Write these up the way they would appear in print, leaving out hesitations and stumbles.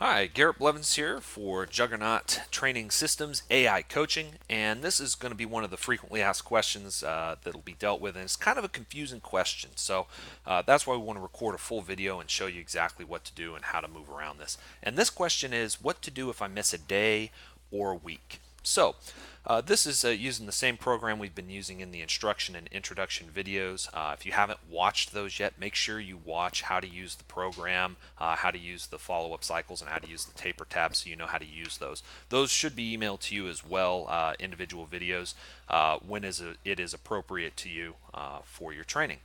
Hi, Garrett Blevins here for Juggernaut Training Systems AI Coaching, and this is going to be one of the frequently asked questions that'll be dealt with, and it's kind of a confusing question. So that's why we want to record a full video and show you exactly what to do and how to move around this. And this question is what to do if I miss a day or a week. So this is using the same program we've been using in the instruction and introduction videos. If you haven't watched those yet, make sure you watch how to use the program, how to use the follow-up cycles, and how to use the taper tabs so you know how to use those. Those should be emailed to you as well, individual videos, when it is appropriate to you for your training.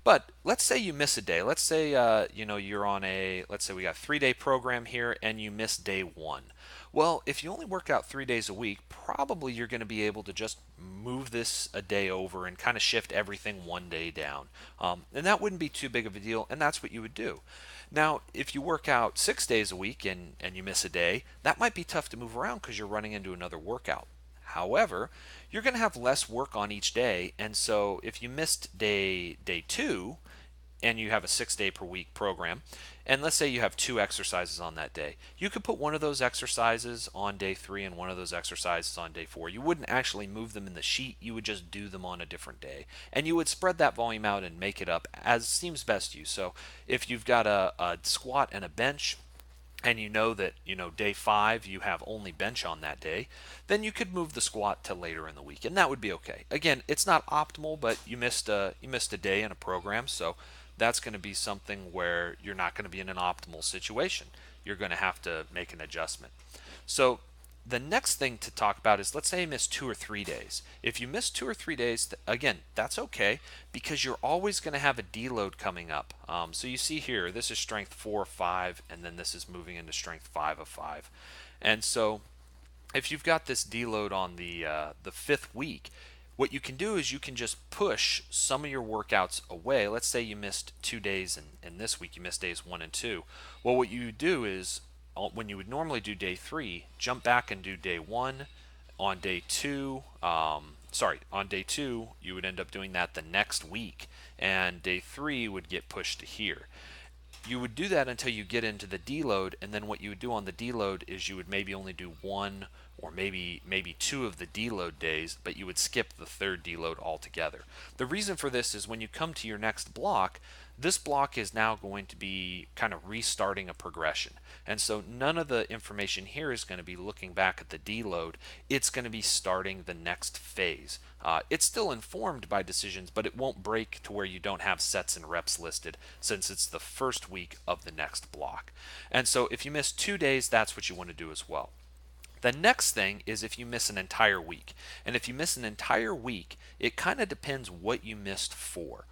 But let's say you miss a day. Let's say you're on let's say we got a 3-day program here and you miss day one. Well, if you only work out 3 days a week, probably you're going to be able to just move this a day over and kind of shift everything one day down. And that wouldn't be too big of a deal, and that's what you would do. Now, if you work out 6 days a week and you miss a day, that might be tough to move around because you're running into another workout. However, you're going to have less work on each day, and so if you missed day two, and you have a 6 day per week program, and let's say you have two exercises on that day, you could put one of those exercises on day three and one of those exercises on day four. You wouldn't actually move them in the sheet, you would just do them on a different day. And you would spread that volume out and make it up as seems best to you. So if you've got a squat and a bench, and you know that day 5 you have only bench on that day, then you could move the squat to later in the week, and that would be okay. Again, it's not optimal, but you missed a day in a program, so that's going to be something where you're not going to be in an optimal situation. You're going to have to make an adjustment. So the next thing to talk about is, let's say you miss 2 or 3 days. If you miss 2 or 3 days, again, that's okay because you're always going to have a deload coming up. So you see here, this is strength 4 of 5, and then this is moving into strength 5 of 5. And so if you've got this deload on the fifth week, what you can do is you can just push some of your workouts away. Let's say you missed 2 days in this week, you missed days 1 and 2. Well, what you do is, when you would normally do day 3, jump back and do day 1. On day 2, on day 2, you would end up doing that the next week, and day 3 would get pushed to here. You would do that until you get into the deload, and then what you would do on the deload is you would maybe only do one or maybe two of the deload days, but you would skip the third deload altogether. The reason for this is when you come to your next block, this block is now going to be kind of restarting a progression. And so none of the information here is going to be looking back at the deload. It's going to be starting the next phase. It's still informed by decisions, but it won't break to where you don't have sets and reps listed since it's the first week of the next block. And so if you miss 2 days, that's what you want to do as well. The next thing is if you miss an entire week. And if you miss an entire week, it kind of depends what you missed for.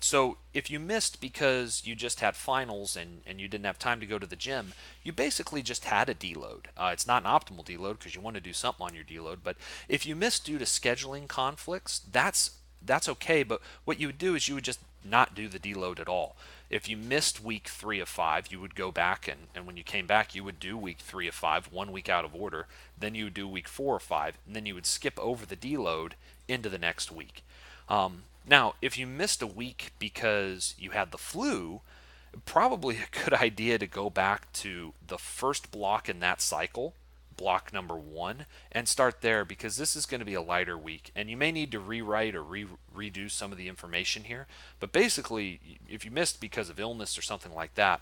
So if you missed because you just had finals and you didn't have time to go to the gym, you basically just had a deload. It's not an optimal deload because you want to do something on your deload. But if you missed due to scheduling conflicts, that's okay. But what you would do is you would just not do the deload at all. If you missed week 3 of 5, you would go back and when you came back, you would do week 3 of 5, 1 week out of order. Then you would do week 4 of 5, and then you would skip over the deload into the next week. Now, if you missed a week because you had the flu, probably a good idea to go back to the first block in that cycle, block number 1, and start there because this is going to be a lighter week. And you may need to rewrite or redo some of the information here. But basically, if you missed because of illness or something like that,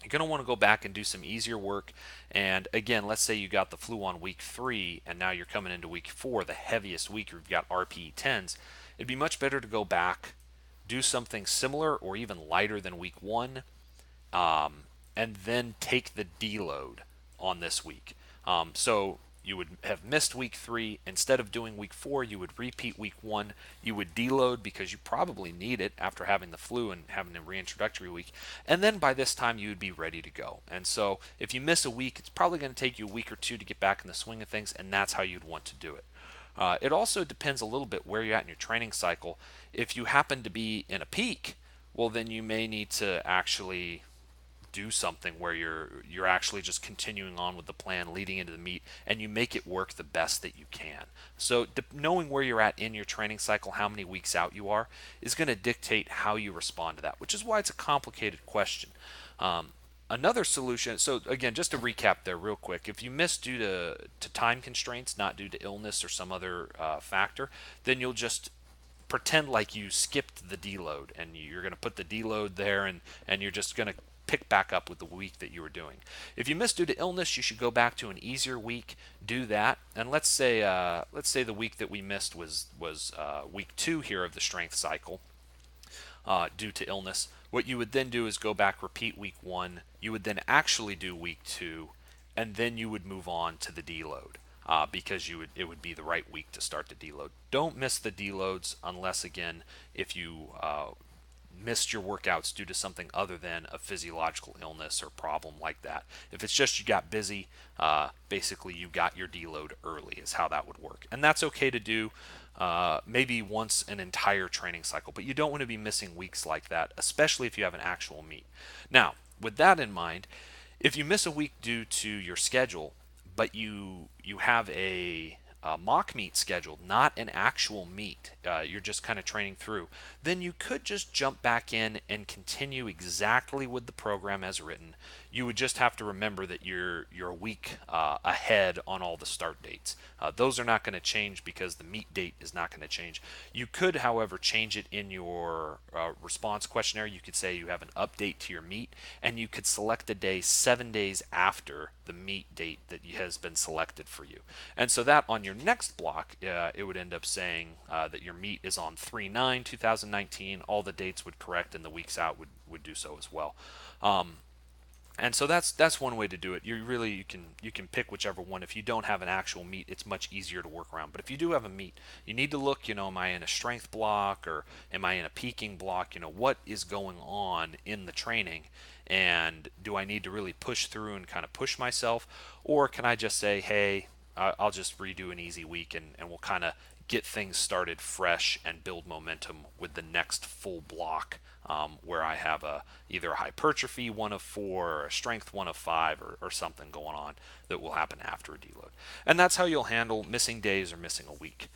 you're going to want to go back and do some easier work. And again, let's say you got the flu on week 3 and now you're coming into week 4, the heaviest week, you've got RPE 10s. It'd be much better to go back, do something similar or even lighter than week 1, and then take the deload on this week. So you would have missed week 3. Instead of doing week 4, you would repeat week 1. You would deload because you probably need it after having the flu and having a reintroductory week. And then by this time, you would be ready to go. And so if you miss a week, it's probably going to take you a week or two to get back in the swing of things, and that's how you'd want to do it. It also depends a little bit where you're at in your training cycle. If you happen to be in a peak, well, then you may need to actually do something where you're actually just continuing on with the plan leading into the meet, and you make it work the best that you can. So knowing where you're at in your training cycle, how many weeks out you are, is going to dictate how you respond to that, which is why it's a complicated question. Another solution, so again, just to recap there real quick, if you miss due to time constraints, not due to illness or some other factor, then you'll just pretend like you skipped the deload and you're going to put the deload there, and you're just going to pick back up with the week that you were doing. If you missed due to illness, you should go back to an easier week, do that. And let's say the week that we missed was week 2 here of the strength cycle due to illness. What you would then do is go back, repeat week 1. You would then actually do week 2, and then you would move on to the deload. Because it would be the right week to start the deload. Don't miss the deloads unless, again, if you missed your workouts due to something other than a physiological illness or problem like that. If it's just you got busy, basically you got your deload early is how that would work. And that's okay to do maybe once an entire training cycle, but you don't want to be missing weeks like that, especially if you have an actual meet. Now, with that in mind, if you miss a week due to your schedule, but you have a mock meet scheduled, not an actual meet, you're just kind of training through, then you could just jump back in and continue exactly with the program as written. You would just have to remember that you're a week ahead on all the start dates. Those are not going to change because the meet date is not going to change. You could, however, change it in your response questionnaire. You could say you have an update to your meet, and you could select a day 7 days after the meet date that has been selected for you. And so that on your next block, it would end up saying that your meet is on 3/9/2019. All the dates would correct, and the weeks out would do so as well. And so that's one way to do it. You can pick whichever one. If you don't have an actual meet, it's much easier to work around. But if you do have a meet, you need to look, am I in a strength block or am I in a peaking block? What is going on in the training? And do I need to really push through and kind of push myself? Or can I just say, hey, I'll just redo an easy week, and we'll kind of get things started fresh and build momentum with the next full block, where I have either a hypertrophy 1 of 4 or a strength 1 of 5 or something going on that will happen after a deload. And that's how you'll handle missing days or missing a week.